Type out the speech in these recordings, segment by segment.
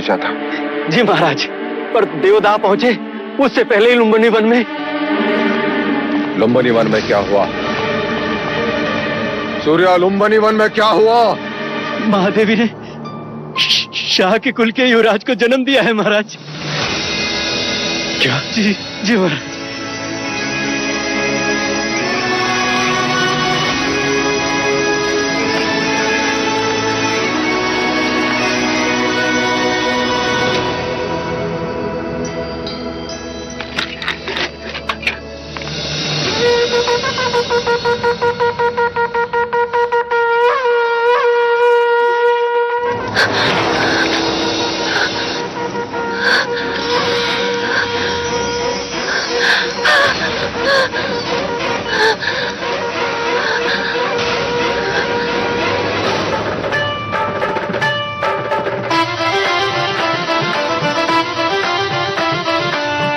भेजा था। जी महाराज, पर देवदाह पहुंचे उससे पहले ही लुम्बिनी वन में। लुम्बिनी वन में क्या हुआ? सूर्या, लुम्बिनी वन में क्या हुआ? महादेवी ने शाह के कुल के युवराज को जन्म दिया है महाराज। क्या? जी जी महाराज।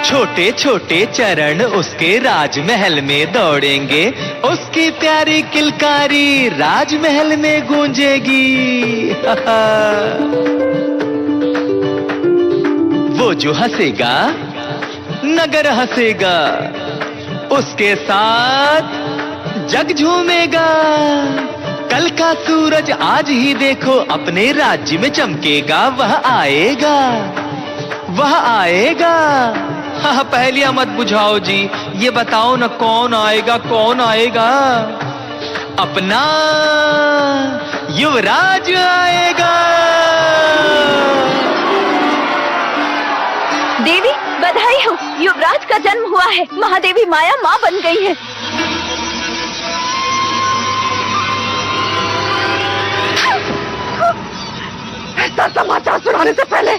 छोटे छोटे चरण उसके राजमहल में दौड़ेंगे, उसकी प्यारी किलकारी राजमहल में गूंजेगी। वो जो हंसेगा नगर हंसेगा, उसके साथ जग झूमेगा। कल का सूरज आज ही देखो अपने राज्य में चमकेगा। वह आएगा, वह आएगा। हाँ, पहेलियां मत बुझाओ जी, ये बताओ ना कौन आएगा, कौन आएगा? अपना युवराज आएगा। देवी बधाई हो, युवराज का जन्म हुआ है। महादेवी माया माँ बन गई है। ऐसा समाचार सुनाने से पहले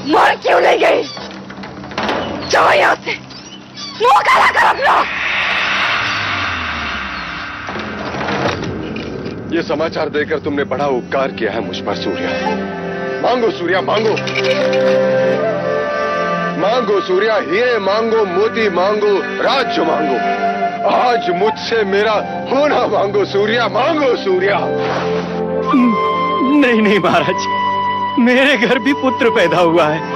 मर क्यों नहीं गई? जाओ यहाँ से, मुंह काला कर अपना। ये समाचार देकर तुमने बड़ा उपकार किया है मुझ पर सूर्या। मांगो सूर्या, मांगो मांगो सूर्या, हीरे मांगो, मोती मांगो, राज्य मांगो। आज मुझसे मेरा होना मांगो सूर्या, मांगो सूर्या। नहीं नहीं महाराज, मेरे घर भी पुत्र पैदा हुआ है।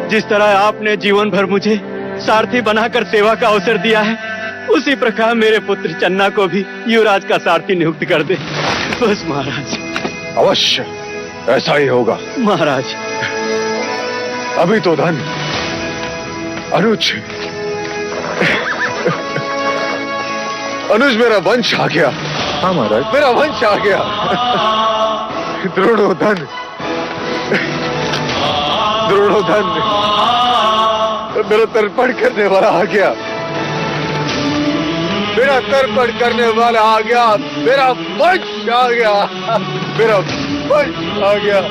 जिस तरह आपने जीवन भर मुझे सारथी बनाकर सेवा का अवसर दिया है, उसी प्रकार मेरे पुत्र चन्ना को भी युवराज का सारथी नियुक्त कर दे बस महाराज। अवश्य ऐसा ही होगा महाराज। अभी तो धन अनुज अनुज मेरा वंश आ गया। हाँ महाराज, मेरा वंश आ गया। द्रोणोधन, द्रोणोधन मेरा तर्पण करने वाला आ गया। मेरा तर्पण करने वाला आ गया। मेरा वंश आ गया। मेरा वंश आ गया।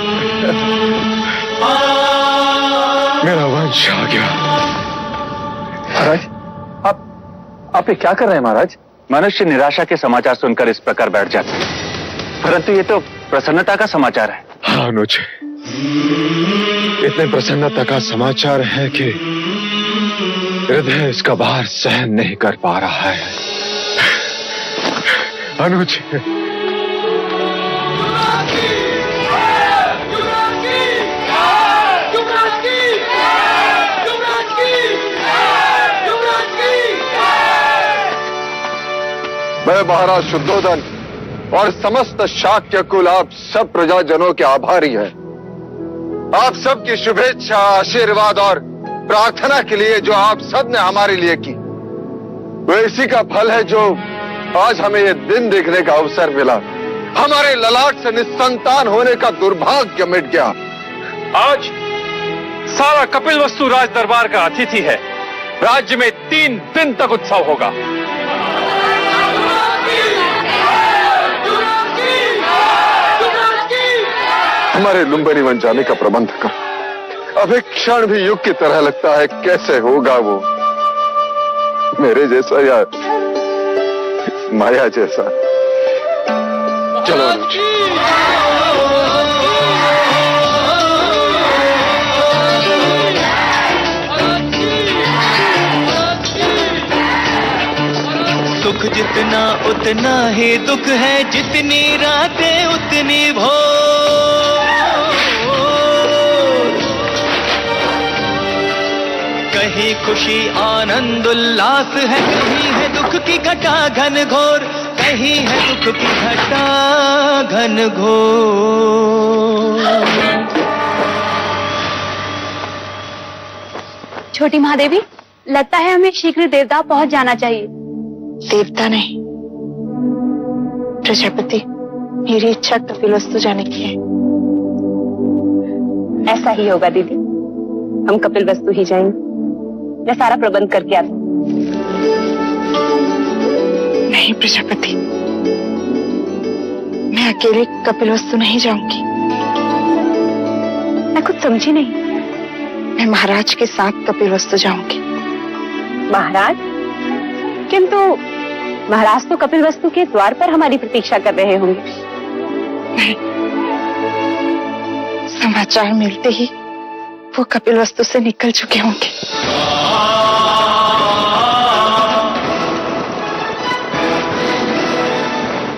मेरा वंश आ गया। महाराज आप ये क्या कर रहे हैं महाराज? मनुष्य निराशा के समाचार सुनकर इस प्रकार बैठ जाते हैं, परंतु ये तो प्रसन्नता का समाचार है। हाँ अनुज, इतने प्रसन्नता का समाचार है कि हृदय इसका भार सहन नहीं कर पा रहा है। अनुज, मैं महाराज शुद्धोधन और समस्त शाक्य कुल आप सब प्रजाजनों के आभारी हैं। आप सबकी शुभेच्छा, आशीर्वाद और प्रार्थना के लिए जो आप सब ने हमारे लिए की, वो इसी का फल है जो आज हमें ये दिन देखने का अवसर मिला। हमारे ललाट से निस्संतान होने का दुर्भाग्य मिट गया। आज सारा कपिलवस्तु राज दरबार का अतिथि है। राज्य में 3 दिन तक उत्सव होगा। हमारे लुम्बिनी वन जाने का प्रबंध कर। अब एक क्षण भी युग की तरह लगता है। कैसे होगा वो मेरे जैसा या माया जैसा? चलो अनुज। सुख जितना उतना ही दुख है, जितनी रातें उतनी भोर। कहीं खुशी आनंद उल्लास है, कहीं है दुख की घटा घन घोर, कहीं है दुख की घटा घन घोर। छोटी महादेवी, लगता है हमें शीघ्र देवता पहुंच जाना चाहिए। देवता नहीं, प्रजापति, मेरी इच्छा कपिलवस्तु जाने की है। ऐसा ही होगा दीदी, हम कपिलवस्तु ही जाएंगे। मैं सारा प्रबंध करके आती हूँ। नहीं प्रजापति, मैं अकेले कपिलवस्तु नहीं जाऊंगी। मैं कुछ समझी नहीं। मैं महाराज के साथ कपिलवस्तु जाऊंगी। महाराज? किंतु महाराज तो कपिलवस्तु के द्वार पर हमारी प्रतीक्षा कर रहे होंगे। नहीं, समाचार मिलते ही वो कपिलवस्तु से निकल चुके होंगे।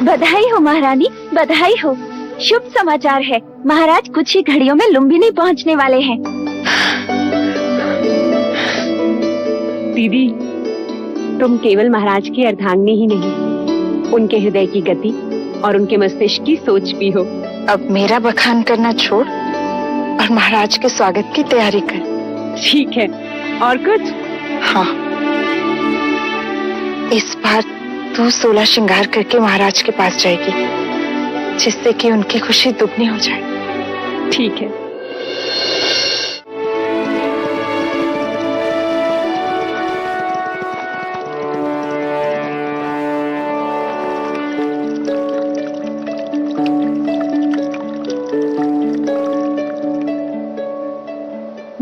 बधाई हो महारानी, बधाई हो। शुभ समाचार है, महाराज कुछ ही घड़ियों में लुम्बिनी पहुंचने वाले हैं। दीदी, तुम केवल महाराज की अर्धांगिनी ही नहीं, उनके हृदय की गति और उनके मस्तिष्क की सोच भी हो। अब मेरा बखान करना छोड़ और महाराज के स्वागत की तैयारी कर। ठीक है, और कुछ? हाँ, इस बार तू 16 श्रृंगार करके महाराज के पास जाएगी, जिससे कि उनकी खुशी दुगनी हो जाए। ठीक है।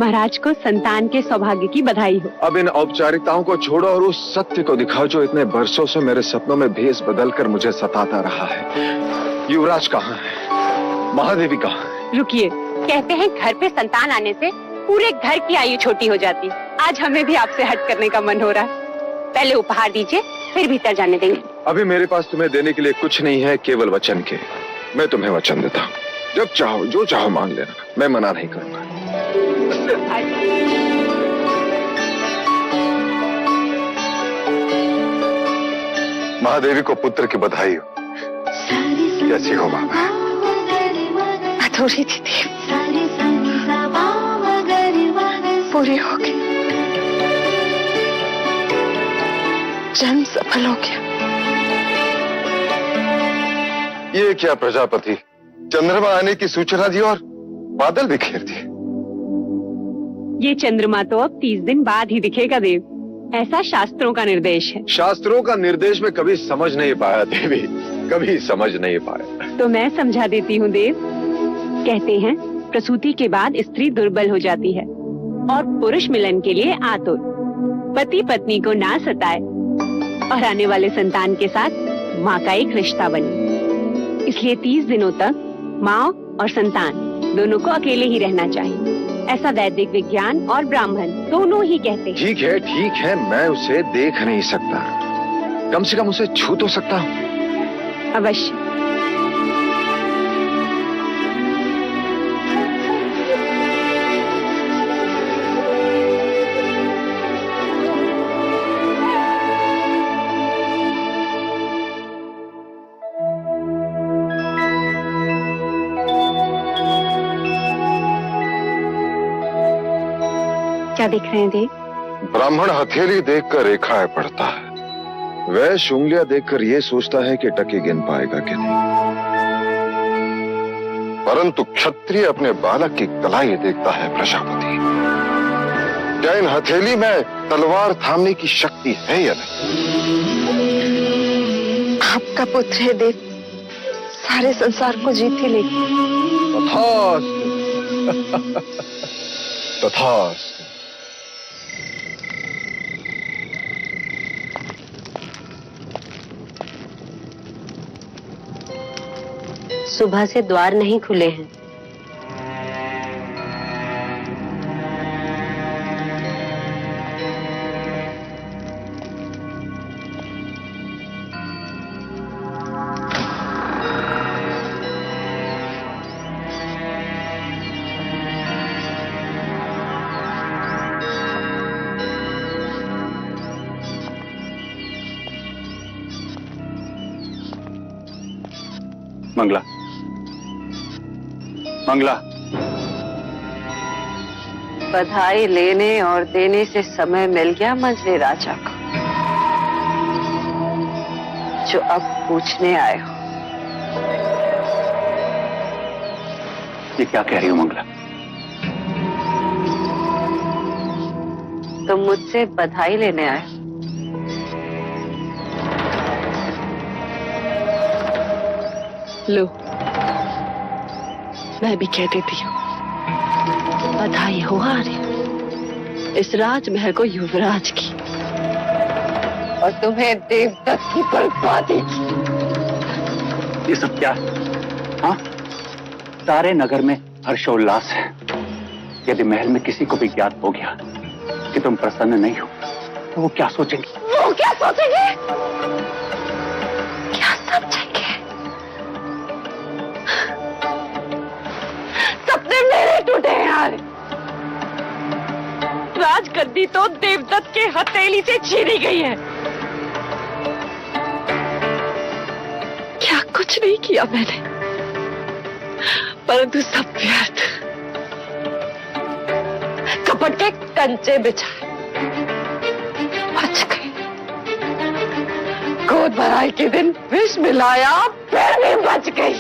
महाराज को संतान के सौभाग्य की बधाई हो। अब इन औपचारिकताओं को छोड़ो और उस सत्य को दिखाओ जो इतने बरसों से मेरे सपनों में भेष बदलकर मुझे सताता रहा है। युवराज कहाँ है? महादेवी कहाँ है? रुकिए, कहते हैं घर पे संतान आने से पूरे घर की आयु छोटी हो जाती। आज हमें भी आपसे हट करने का मन हो रहा है। पहले उपहार दीजिए, फिर भीतर जाने देंगे। अभी मेरे पास तुम्हें देने के लिए कुछ नहीं है, केवल वचन के। मैं तुम्हें वचन देता हूँ, जब चाहो जो चाहो मांग लेना, मैं मना नहीं करूंगा। महादेवी को पुत्र की बधाई हो। कैसी हो माँ? अधूरी थी देव, पूरी हो गई। जन्म सफल हो गया। ये क्या प्रजापति, चंद्रमा आने की सूचना दी और बादल बिखेर दिए। ये चंद्रमा तो अब 30 दिन बाद ही दिखेगा देव, ऐसा शास्त्रों का निर्देश है। शास्त्रों का निर्देश में कभी समझ नहीं पाया देवी, कभी समझ नहीं पाया। तो मैं समझा देती हूँ देव। कहते हैं प्रसूति के बाद स्त्री दुर्बल हो जाती है और पुरुष मिलन के लिए आतुर। पति पत्नी को ना सताए और आने वाले संतान के साथ माँ का एक रिश्ता बने। इसलिए 30 दिनों तक माँ और संतान दोनों को अकेले ही रहना चाहिए। ऐसा वैदिक विज्ञान और ब्राह्मण दोनों ही कहते हैं। ठीक है, मैं उसे देख नहीं सकता, कम से कम उसे छू तो सकता हूँ। अवश्य। क्या देख रहे हैं देव? ब्राह्मण हथेली देखकर रेखाएं पढ़ता है, वैश्य उंगलियां देखकर ये सोचता है कि टके गिन पाएगा कि नहीं, परंतु क्षत्रिय अपने बालक की कलाई देखता है। प्रजापति, क्या इन हथेली में तलवार थामने की शक्ति है या नहीं? आपका पुत्र है देव, सारे संसार को जीत ही लेगी। तथास्तु। तथास्तु। सुबह से द्वार नहीं खुले हैं। मंगला, मंगला, बधाई लेने और देने से समय मिल गया मंझले राजा को, जो अब पूछने आए हो। ये क्या कह रही हो मंगला? तुम मुझसे बधाई लेने आए हो। लो, मैं भी कह देती हूँ, बधाई हो आर्य, इस राजमहल को युवराज की और तुम्हें देवदत्त की बर्बादी की। ये सब क्या है? हाँ? सारे नगर में हर्षोल्लास है। यदि महल में किसी को भी ज्ञात हो गया कि तुम प्रसन्न नहीं हो, तो वो क्या सोचेंगी? वो क्या सोचेंगे? क्या समझेंगे? सपने मेरे टूटे हैं यार। राजगद्दी तो देवदत्त के हथेली से छीनी गई है। क्या कुछ नहीं किया मैंने, परंतु सब व्यर्थ। कपट के कंचे बिछाए, बच गए। गोद भराई के दिन विष मिलाया, फिर भी बच गई।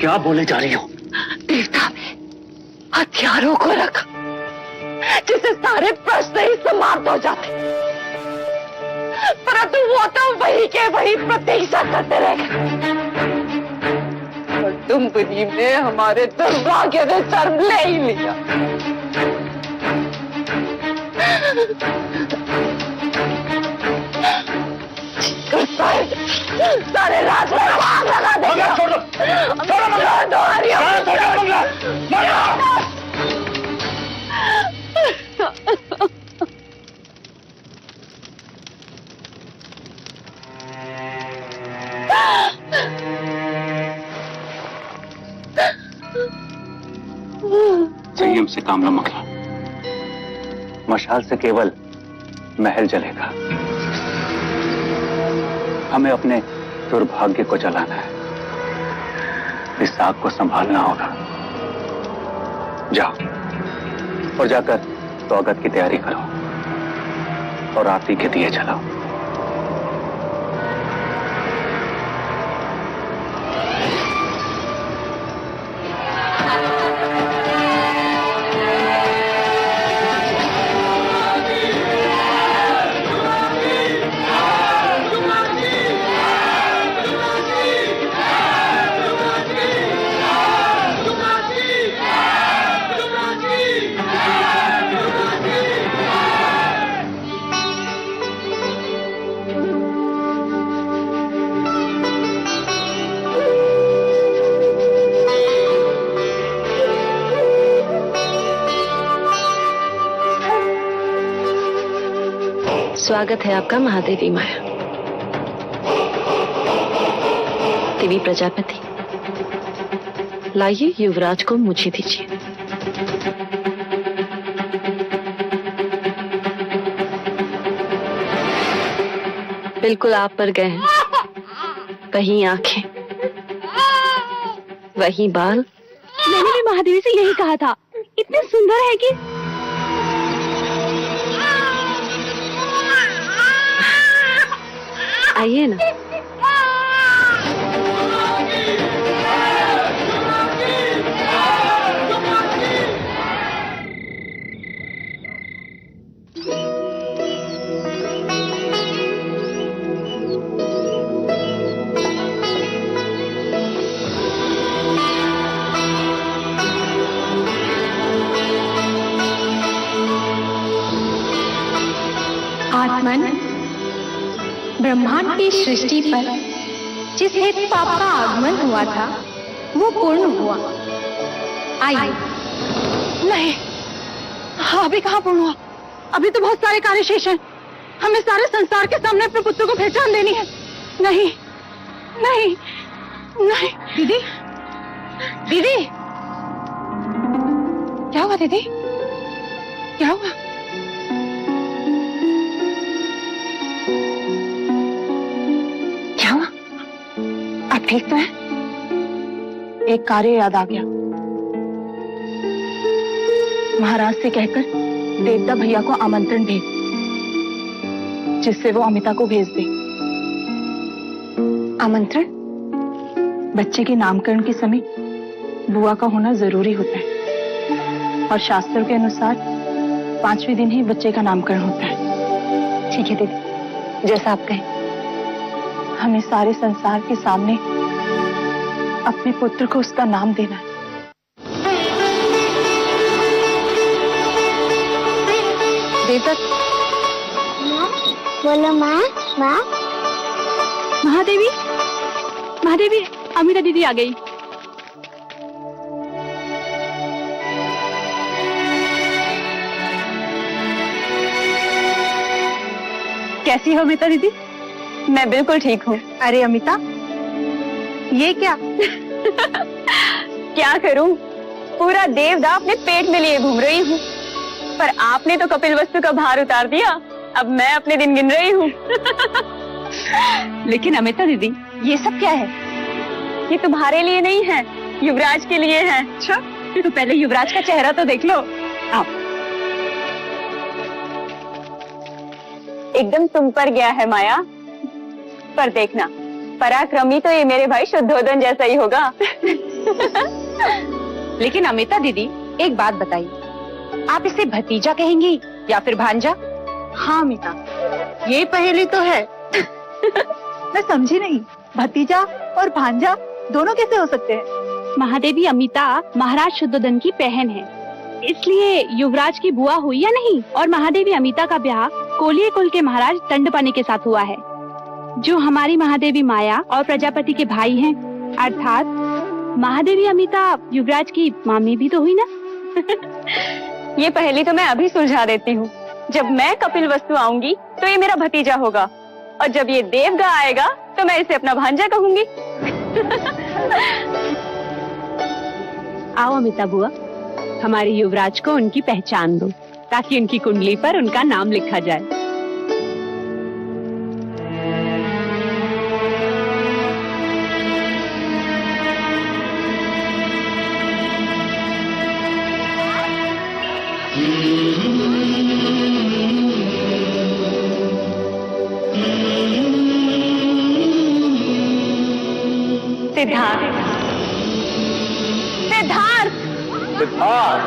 क्या बोले जा रही हो? देवता में हथियारों को रखा, जिससे सारे प्रश्न ही समाप्त हो जाते, परंतु वो तो वही के वही प्रतीक्षा करते रह गए। और तुम बुद्धि ने हमारे दुर्भाग्य ने शर्म ले ही लिया। सारे राज में आग लगा देगा। छोड़ दो, संयम से काम लो मंगला। मशाल से केवल महल जलेगा, हमें अपने दुर्भाग्य को जलाना है। इस आग को संभालना होगा। जाओ और जाकर स्वागत की तैयारी करो और आरती के दिए जलाओ। स्वागत है आपका महादेवी माया। देवी प्रजापति, लाइए युवराज को मुझे दीजिए। बिल्कुल आप पर गए हैं। वही आंखें, वही बाल। मैंने भी महादेवी से यही कहा था, इतने सुंदर है कि। आइए ना। आत्मन, ब्रह्मांड की सृष्टि पर जिस हेतु पाप का आगमन हुआ था वो पूर्ण हुआ। आइए। नहीं, अभी कहाँ पूर्ण हुआ? अभी तो बहुत सारे कार्य शेष हैं। हमें सारे संसार के सामने अपने पुत्र को पहचान देनी है। नहीं, नहीं, नहीं। दीदी, दीदी, क्या हुआ दीदी? क्या हुआ? क्या हुआ? ठीक तो है? एक कार्य याद आ गया। महाराज से कहकर देवता भैया को आमंत्रण भेज, जिससे वो अमिता को भेज दे। आमंत्रण? बच्चे के नामकरण के समय बुआ का होना जरूरी होता है और शास्त्रों के अनुसार 5वें दिन ही बच्चे का नामकरण होता है। ठीक है दीदी, जैसा आप कहें। हमें सारे संसार के सामने अपने पुत्र को उसका नाम देना है। देवदत्त, बोलो माँ। माँ, महादेवी, महादेवी, अमिता दीदी आ गई। कैसी हो अमिता दीदी? मैं बिल्कुल ठीक हूँ। अरे अमिता, ये क्या? क्या करूँ, पूरा देवदा अपने पेट में लिए घूम रही हूँ, पर आपने तो कपिल वस्तु का भार उतार दिया। अब मैं अपने दिन गिन रही हूँ। लेकिन अमिता दीदी, ये सब क्या है? ये तुम्हारे लिए नहीं है, युवराज के लिए है। अच्छा, तो पहले युवराज का चेहरा तो देख लो। आओ। एकदम तुम पर गया है माया, पर देखना, पराक्रमी तो ये मेरे भाई शुद्धोदन जैसा ही होगा। लेकिन अमिता दीदी, एक बात बताइए, आप इसे भतीजा कहेंगी या फिर भांजा? हाँ अमिता, ये पहेली तो है। मैं समझी नहीं, भतीजा और भांजा दोनों कैसे हो सकते हैं? महादेवी अमिता महाराज शुद्धोदन की बहन है, इसलिए युवराज की बुआ हुई या नहीं। और महादेवी अमिता का ब्याह कोलिये कुल के महाराज दंडपानी के साथ हुआ है, जो हमारी महादेवी माया और प्रजापति के भाई हैं। अर्थात महादेवी अमिता युवराज की मामी भी तो हुई ना। ये पहेली तो मैं अभी सुलझा देती हूँ। जब मैं कपिल वस्तु आऊंगी तो ये मेरा भतीजा होगा, और जब ये देवगा आएगा तो मैं इसे अपना भांजा कहूंगी। आओ अमिता बुआ, हमारे युवराज को उनकी पहचान दो, ताकि उनकी कुंडली पर उनका नाम लिखा जाए। सिद्धार्थ, सिद्धार्थ, सिद्धार्थ,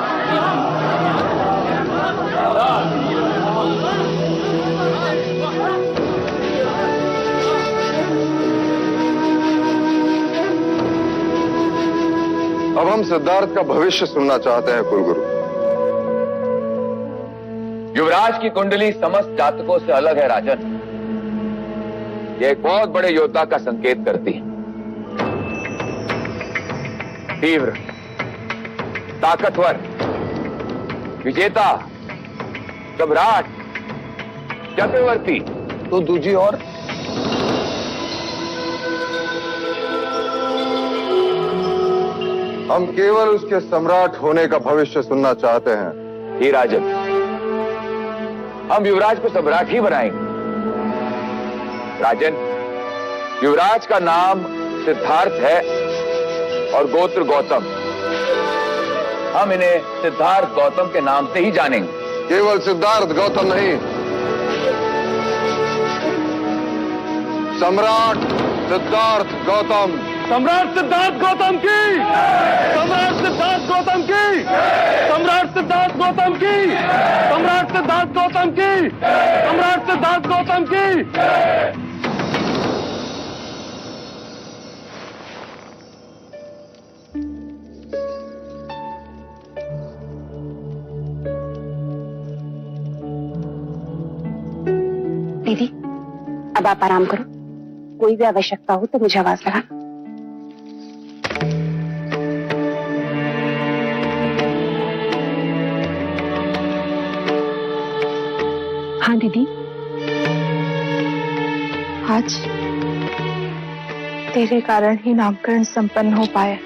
अब हम सिद्धार्थ का भविष्य सुनना चाहते हैं कुलगुरु। युवराज की कुंडली समस्त जातकों से अलग है राजन। यह एक बहुत बड़े योद्धा का संकेत करती है। तीव्र, ताकतवर, विजेता, सम्राट, चक्रवर्ती, तो दूजी और हम केवल उसके सम्राट होने का भविष्य सुनना चाहते हैं। ही राजन, हम युवराज को सम्राट ही बनाएंगे। राजन, युवराज का नाम सिद्धार्थ है और गोत्र गौतम। हम इन्हें सिद्धार्थ गौतम के नाम से ही जानेंगे। केवल सिद्धार्थ गौतम नहीं, सम्राट सिद्धार्थ गौतम। सम्राट सिद्धार्थ गौतम की, सम्राट सिद्धार्थ गौतम की, सम्राट सिद्धार्थ गौतम की, सम्राट सिद्धार्थ गौतम की, सम्राट सिद्धार्थ गौतम की। दीदी, अब आप आराम करो, कोई भी आवश्यकता हो तो मुझे आवाज लगा। हाँ दीदी, आज तेरे कारण ही नामकरण संपन्न हो पाया।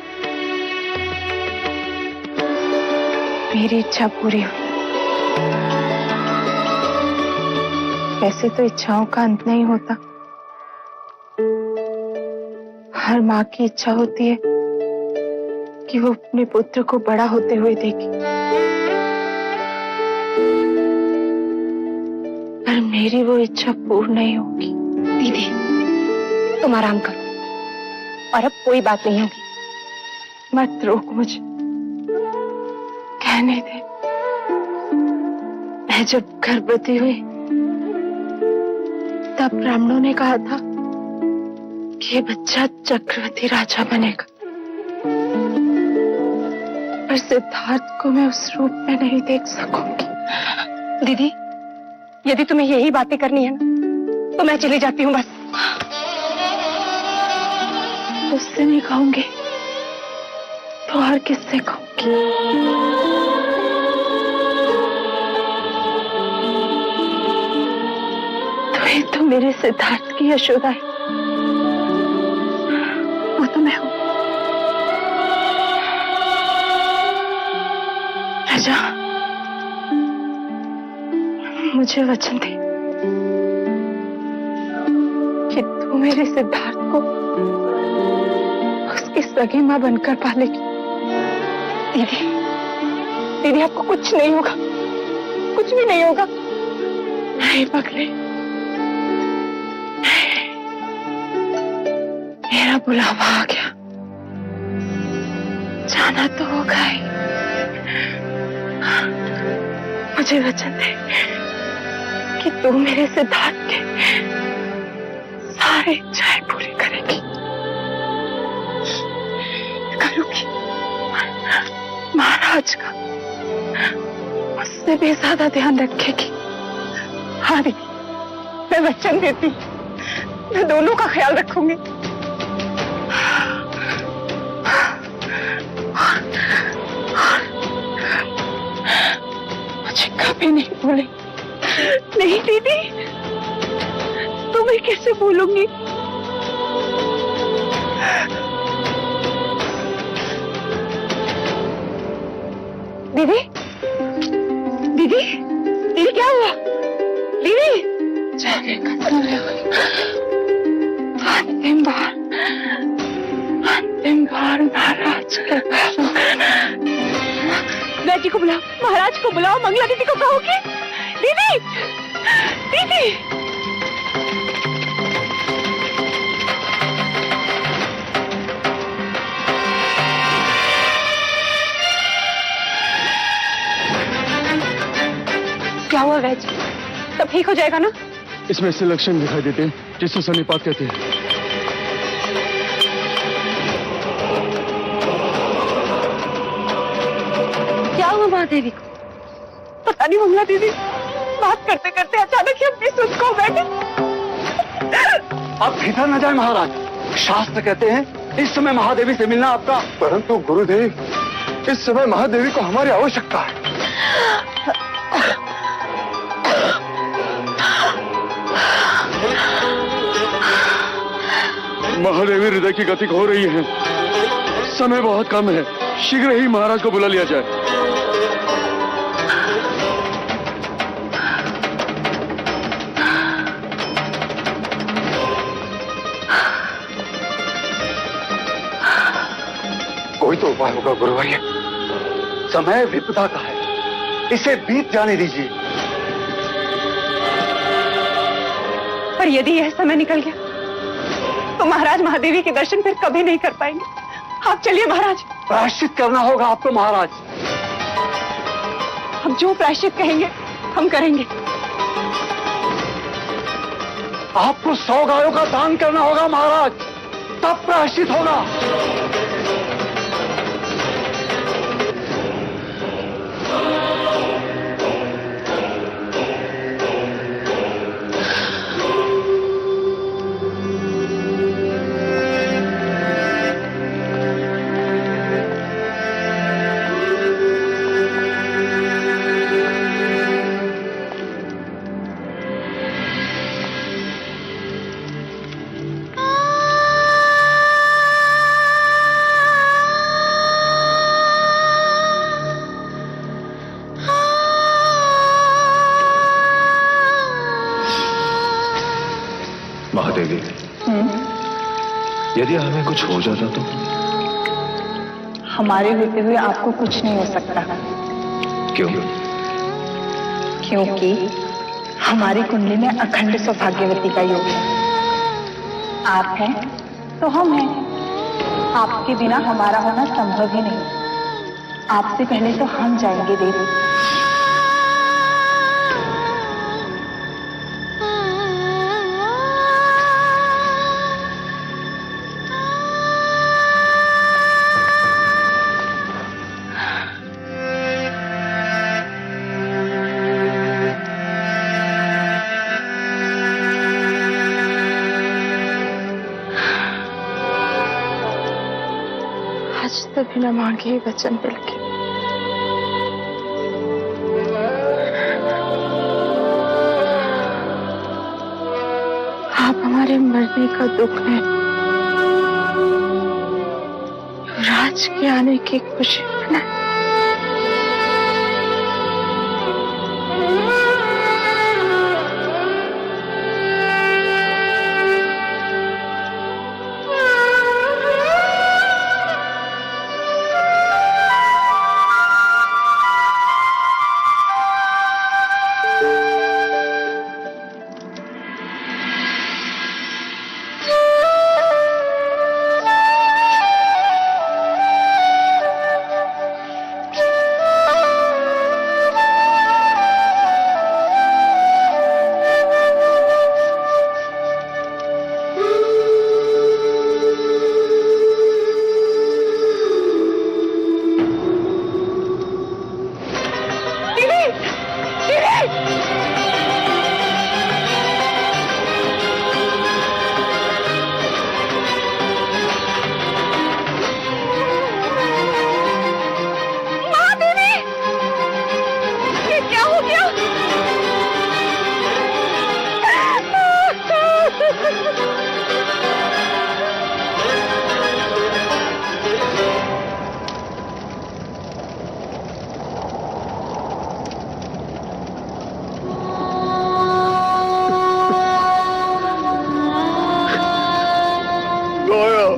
मेरी इच्छा पूरी हुई। वैसे तो इच्छाओं का अंत नहीं होता, हर माँ की इच्छा होती है कि वो अपने पुत्र को बड़ा होते हुए देखे, पर मेरी वो इच्छा पूर्ण नहीं होगी। दीदी, तुम आराम करो और अब कोई बात नहीं होगी। मत रोक मुझे, कहने दे। मैं जब गर्भवती हुई तब ब्राह्मणों ने कहा था कि ये बच्चा चक्रवर्ती राजा बनेगा, पर सिद्धार्थ को मैं उस रूप में नहीं देख सकूंगी। दीदी, यदि तुम्हें यही बातें करनी है ना, तो मैं चली जाती हूँ बस। उससे नहीं कहूंगी तो और किससे कहूंगी? तो ही तो मेरे सिद्धार्थ की यशोदा है, वो तो मैं हूं। राजा, मुझे वचन दे कि तू मेरे सिद्धार्थ को उसकी सगी मां बनकर पालेगी। दीदी, दीदी आपको कुछ नहीं होगा, कुछ भी नहीं होगा। नहीं पगले, मेरा बुलावा आ गया, जाना तो होगा ही। मुझे वचन दे कि तू मेरे सिद्धार्थ के सारे इच्छाएं पूरी करेगी। करूंगी। महाराज का मुझसे भी ज्यादा ध्यान रखेगी। हाँ दीदी, मैं वचन देती हूँ, मैं दोनों का ख्याल रखूंगी। मुझे कभी नहीं भूले। नहीं दीदी, तुम्हें कैसे भूलूंगी? दीदी, दीदी, दीदी क्या हुआ? दीदी, जाने का समय हो गया। अंतिम बार महाराज के वैद्य को बुलाओ, महाराज को बुलाओ, मंगला दीदी को कहोगे? दीदी, दीदी। क्या हुआ वैद्य? सब ठीक हो जाएगा ना? इसमें ऐसे लक्षण दिखाई देते हैं जिसे सन्निपात कहते हैं। क्या हुआ महादेवी को? पता नहीं मंगला दीदी बात करते करते अचानक ही अपनी सुध खो बैठे। आप भीतर न जाए महाराज, शास्त्र कहते हैं इस समय महादेवी से मिलना आपका। परंतु गुरुदेव, इस समय महादेवी को हमारी आवश्यकता है। महादेवी हृदय की गति हो रही है, समय बहुत कम है, शीघ्र ही महाराज को बुला लिया जाए। कोई तो उपाय होगा गुरुवर्य। समय विपदा का है, इसे बीत जाने दीजिए। पर यदि यह समय निकल गया तो महाराज महादेवी के दर्शन फिर कभी नहीं कर पाएंगे। आप चलिए महाराज। प्रायश्चित करना होगा आपको महाराज। हम जो प्रायश्चित कहेंगे हम करेंगे। आपको 100 गायों का दान करना होगा महाराज, तब प्रायश्चित होगा। यदि हमें कुछ हो जाता तो? हमारे होते हुए आपको कुछ नहीं हो सकता, क्यों? क्योंकि हमारी कुंडली में अखंड सौभाग्यवती का योग है। आप हैं तो हम हैं। आपके बिना हमारा होना संभव ही नहीं। आपसे पहले तो हम जाएंगे देवी। आज तो बिना मांगे ही वचन मिल गए। आप हमारे मरने का दुख है, राज के आने की खुशी मनाएं।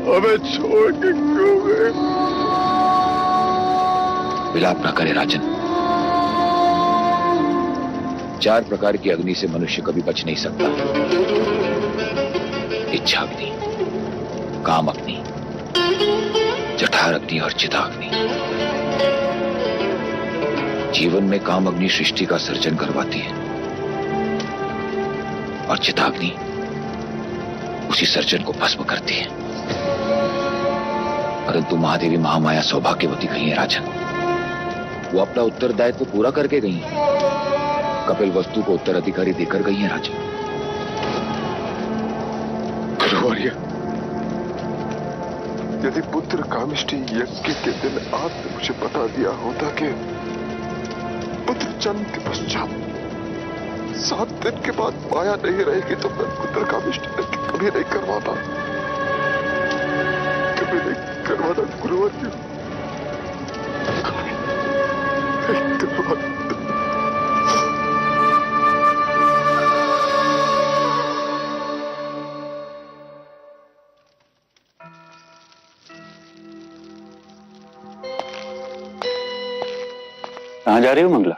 हमें छोड़ के क्यों गए? विलाप न करे राजन। 4 प्रकार की अग्नि से मनुष्य कभी बच नहीं सकता। इच्छा अग्नि, काम अग्नि, जठार अग्नि और चिताग्नि। जीवन में काम अग्नि सृष्टि का सर्जन करवाती है और चिताग्नि उसी सर्जन को भस्म करती है। परंतु महादेवी महामाया सौभाग्यवती गई है राजन। वो अपना उत्तरदायित्व पूरा करके गई है। कपिल वस्तु को उत्तराधिकारी देकर गई है राजन। गुरुवर्य, यदि पुत्र कामिष्ठी यज्ञ के दिन आपने मुझे बता दिया होता कि पुत्र जन्म के पश्चात 7 दिन के बाद माया नहीं रहेगी तो मैं पुत्र कामिष्ठी यज्ञ कभी नहीं करवाता। कभी नहीं करवाता गुरुवर्य। कहाँ जा रही हो मंगला?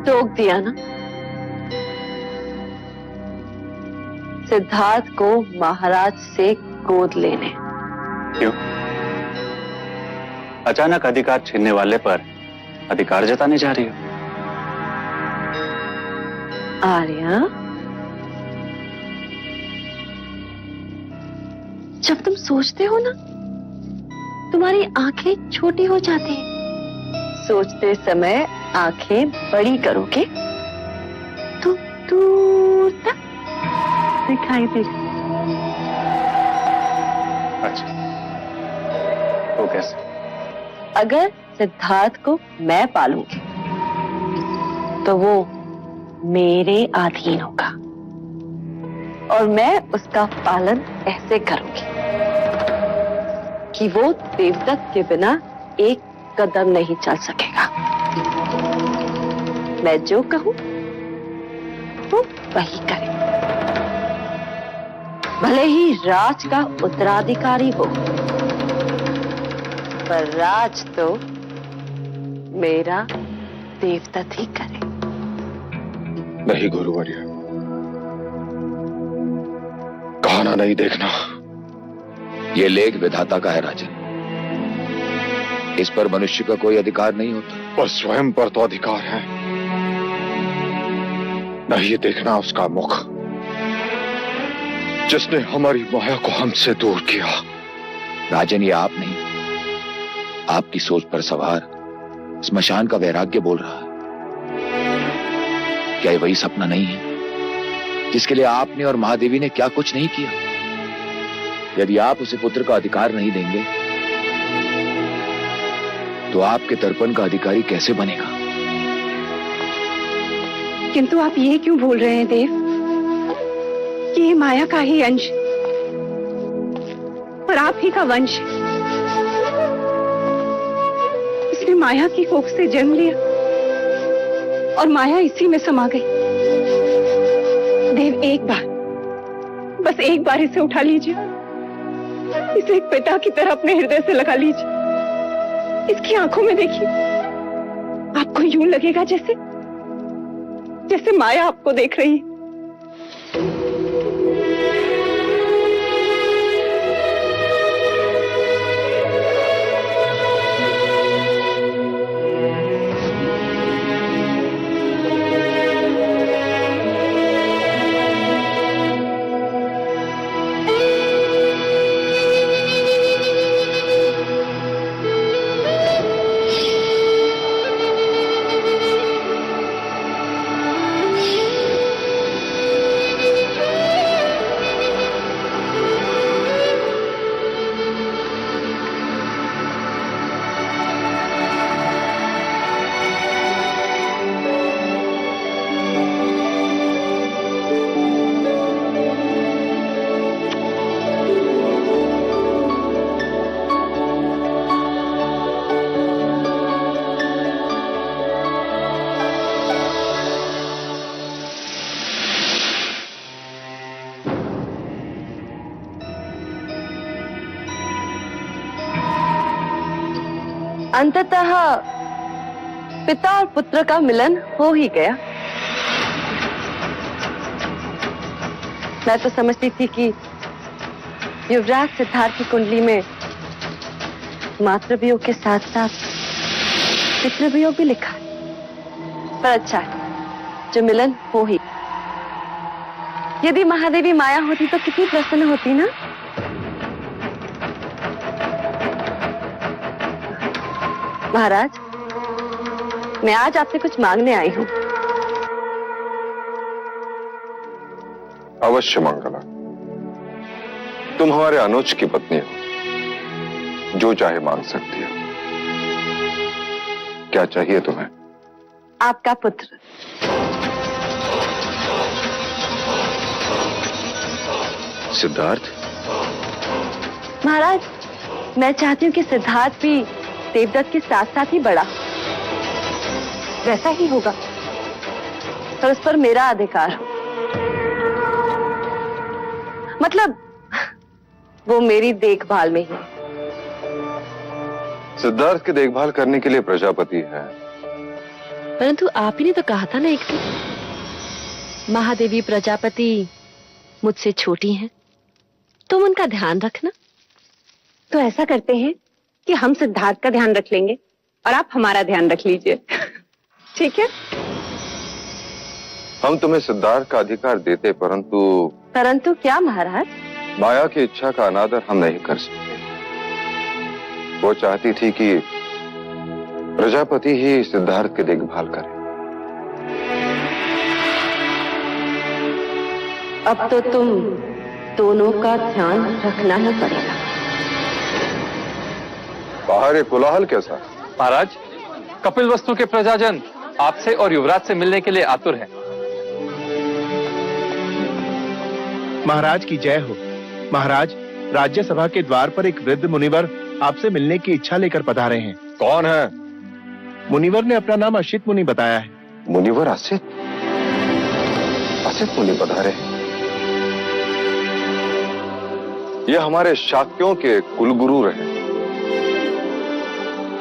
टोक दिया ना। सिद्धार्थ को महाराज से गोद लेने। क्यों? अचानक अधिकार छीनने वाले पर अधिकार जताने जा रही हो? आर्या, जब तुम सोचते हो ना, तुम्हारी आंखें छोटी हो जाती हैं। सोचते समय आंखें बड़ी करोगे तो दूर तक दिखाई देगी। अच्छा, तो कैसे? अगर सिद्धार्थ को मैं पालूंगी तो वो मेरे अधीन होगा और मैं उसका पालन ऐसे करूंगी कि वो देवदत्त के बिना एक कदम नहीं चल सकेगा। मैं जो कहूं वो वही करे। भले ही राज का उत्तराधिकारी हो, पर राज तो मेरा देवदत्त ही करे। नहीं गुरुवर्य, कहाना नहीं देखना। ये लेख विधाता का है राजन। इस पर मनुष्य का कोई अधिकार नहीं होता। पर स्वयं पर तो अधिकार है। नहीं देखना उसका मुख, जिसने हमारी माया को हमसे दूर किया। राजन, ये आप नहीं, आपकी सोच पर सवार स्मशान का वैराग्य बोल रहा है। क्या ये वही सपना नहीं है जिसके लिए आपने और महादेवी ने क्या कुछ नहीं किया? यदि आप उसे पुत्र का अधिकार नहीं देंगे तो आपके तर्पण का अधिकारी कैसे बनेगा? किंतु आप ये क्यों भूल रहे हैं देव कि ये माया का ही अंश और आप ही का वंश। इसने माया की कोख से जन्म लिया और माया इसी में समा गई। देव, एक बार, बस एक बार इसे उठा लीजिए। इसे एक पिता की तरह अपने हृदय से लगा लीजिए। इसकी आंखों में देखिए, आपको यूं लगेगा जैसे जैसे माया आपको देख रही है। अंततः पिता और पुत्र का मिलन हो ही गया। मैं तो समझती थी कि युवराज सिद्धार्थ की कुंडली में मातृवियोग के साथ साथ पितृवियोग भी लिखा है। पर अच्छा है जो मिलन हो ही। यदि महादेवी माया होती तो कितनी प्रसन्न होती ना। महाराज, मैं आज आपसे कुछ मांगने आई हूँ। अवश्य मंगला, तुम हमारे अनुज की पत्नी हो, जो चाहे मांग सकती हो। क्या चाहिए तुम्हें? आपका पुत्र। सिद्धार्थ? महाराज, मैं चाहती हूँ कि सिद्धार्थ भी देवदत्त के साथ साथ ही बड़ा। वैसा ही होगा, पर उस पर मेरा अधिकार हो। मतलब वो मेरी देखभाल में ही। सिद्धार्थ की देखभाल करने के लिए प्रजापति है। परंतु आप ही ने तो कहा था ना एक दिन, महादेवी प्रजापति मुझसे छोटी हैं, तुम उनका ध्यान रखना। तो ऐसा करते हैं कि हम सिद्धार्थ का ध्यान रख लेंगे और आप हमारा ध्यान रख लीजिए। ठीक है? हम तुम्हें सिद्धार्थ का अधिकार देते, परंतु क्या महाराज? माया की इच्छा का अनादर हम नहीं कर सकते। वो चाहती थी कि प्रजापति ही सिद्धार्थ की देखभाल करे। अब तो तुम दोनों का ध्यान रखना ही पड़ेगा। बाहर ये कोलाहल कैसा? महाराज, कपिल वस्तु के प्रजाजन आपसे और युवराज से मिलने के लिए आतुर हैं। महाराज की जय हो। महाराज, राज्यसभा के द्वार पर एक वृद्ध मुनिवर आपसे मिलने की इच्छा लेकर पधारे हैं। कौन है? मुनिवर ने अपना नाम असित मुनि बताया है। मुनिवर असित? असित मुनि पधारे? ये हमारे शाक्यों के कुलगुरु रहे,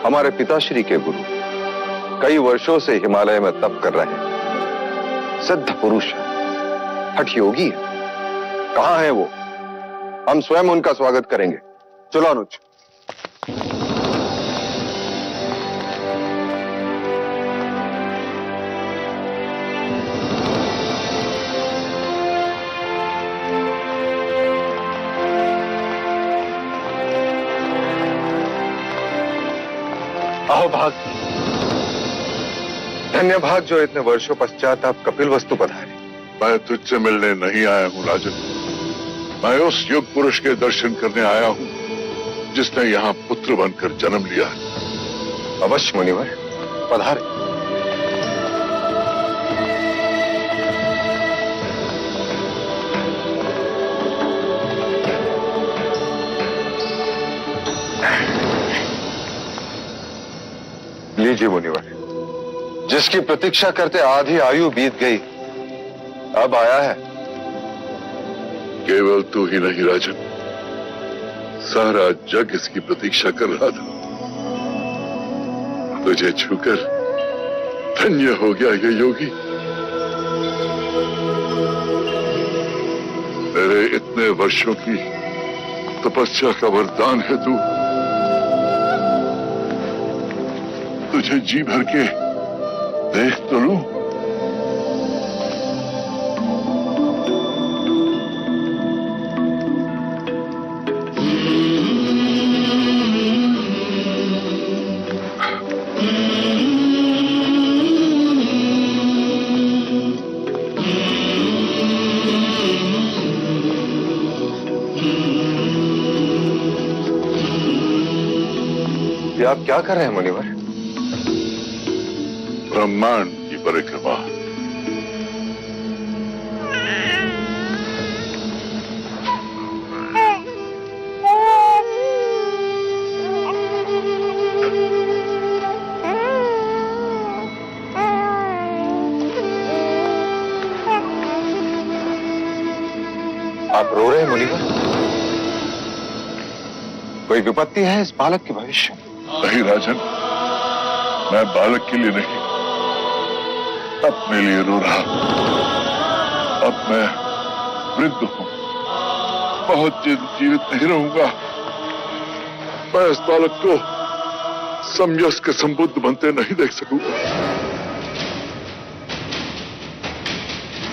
हमारे पिताश्री के गुरु। कई वर्षों से हिमालय में तप कर रहे हैं, सिद्ध पुरुष है, हठ योगी है। कहां है वो? हम स्वयं उनका स्वागत करेंगे। चलो अनुज। आओ भाग। धन्य भाग जो इतने वर्षों पश्चात आप कपिल वस्तु पधारे। मैं तुझसे मिलने नहीं आया हूं राजन, मैं उस युग पुरुष के दर्शन करने आया हूं जिसने यहाँ पुत्र बनकर जन्म लिया है। अवश्य मुनिवर, पधारे। लीजिए मुनिवर, जिसकी प्रतीक्षा करते आधी आयु बीत गई, अब आया है। केवल तू ही नहीं राजन, सारा जग इसकी प्रतीक्षा कर रहा था। तुझे छूकर धन्य हो गया ये योगी। मेरे इतने वर्षों की तपस्या का वरदान है तू। तुझे जी भर के देख तो लूं। ये आप क्या कर रहे हैं मुनिवर? ब्रह्मांड की परिक्रमा। आप रो रहे हैं मुनिवर? कोई विपत्ति है इस बालक के भविष्य में? नहीं राजन, मैं बालक के लिए नहीं, अपने लिए रो रहा। अब मैं वृद्ध हूं, बहुत दिन जीवित नहीं रहूंगा। मैं इस बालक को समयस्क संबुद्ध बनते नहीं देख सकूंगा।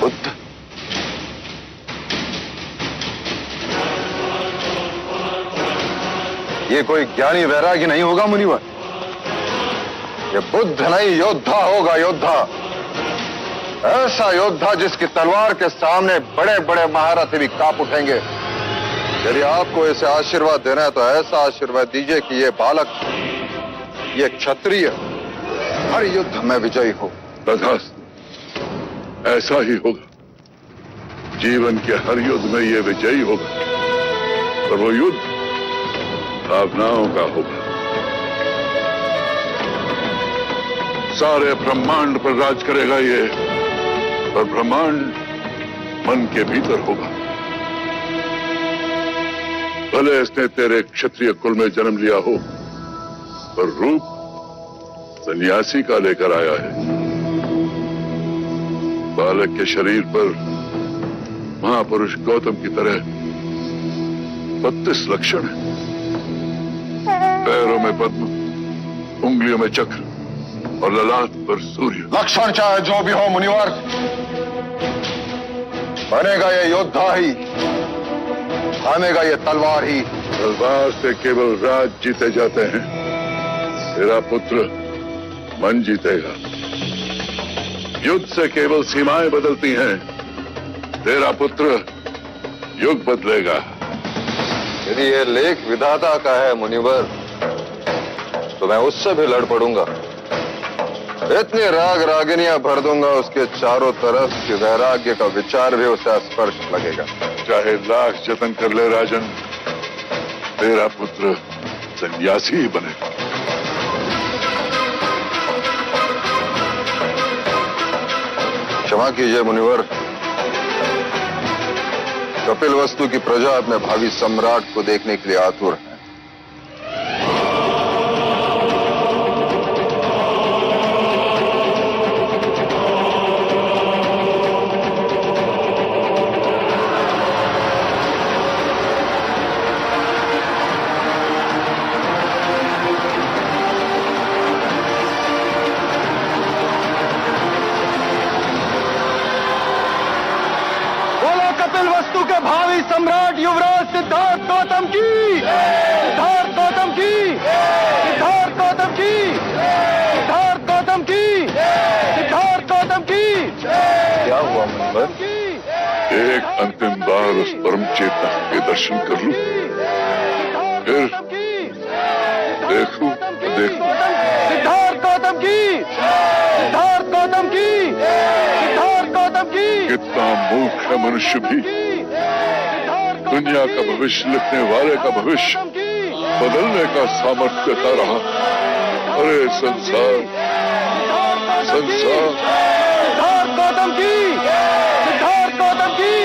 बुद्ध? ये कोई ज्ञानी वैरागी नहीं होगा मुनिवर, ये बुद्ध नहीं, योद्धा होगा, योद्धा। ऐसा योद्धा जिसकी तलवार के सामने बड़े बड़े महारथी भी कांप उठेंगे। यदि आपको इसे आशीर्वाद देना है तो ऐसा आशीर्वाद दीजिए कि ये बालक, ये क्षत्रिय हर युद्ध में विजयी हो। तथास्तु, ऐसा ही होगा। जीवन के हर युद्ध में ये विजयी होगा, और वो युद्ध भावनाओं का होगा। सारे ब्रह्मांड पर राज करेगा ये, और ब्रह्मांड मन के भीतर होगा। भले इसने तेरे क्षत्रिय कुल में जन्म लिया हो, पर रूप सन्यासी का लेकर आया है। बालक के शरीर पर महापुरुष गौतम की तरह 32 लक्षण है। पैरों में पद्म, उंगलियों में चक्र और ललाट पर सूर्य। लक्षण चाहे जो भी हो मुनिवर, बनेगा ये योद्धा ही, थामेगा ये तलवार ही। तलवार से केवल राज जीते जाते हैं, तेरा पुत्र मन जीतेगा। युद्ध से केवल सीमाएं बदलती हैं, तेरा पुत्र युग बदलेगा। यदि ये लेख विधाता का है मुनिवर, तो मैं उससे भी लड़ पड़ूंगा। इतनी राग रागिनियां भर दूंगा उसके चारों तरफ कि वैराग्य का विचार भी उसे स्पर्श लगेगा। चाहे लाख जतन कर ले राजन, तेरा पुत्र सन्यासी ही बनेगा। क्षमा कीजिए मुनिवर, कपिलवस्तु की प्रजा अपने भावी सम्राट को देखने के लिए आतुर है। बोलो कपिलवस्तु के भावी सम्राट युवराज सिद्धार्थ गौतम की, सिद्धार्थ गौतम की, सिद्धार्थ गौतम की, सिद्धार्थ गौतम की, सिद्धार्थ गौतम की। क्या हुआ मुनिवर? एक अंतिम बार उस परम चेतक के दर्शन कर लूं, फिर देखूं देखूं सिद्धार्थ गौतम की, सिद्धार्थ गौतम की, सिद्धार्थ गौतम की। कितना मूर्ख है मनुष्य भी। दुनिया का भविष्य लिखने वाले का भविष्य बदलने का सामर्थ्य देता रहा। अरे संसार, संसार। सिद्धार्थ गौतम की, सिद्धार्थ गौतम की,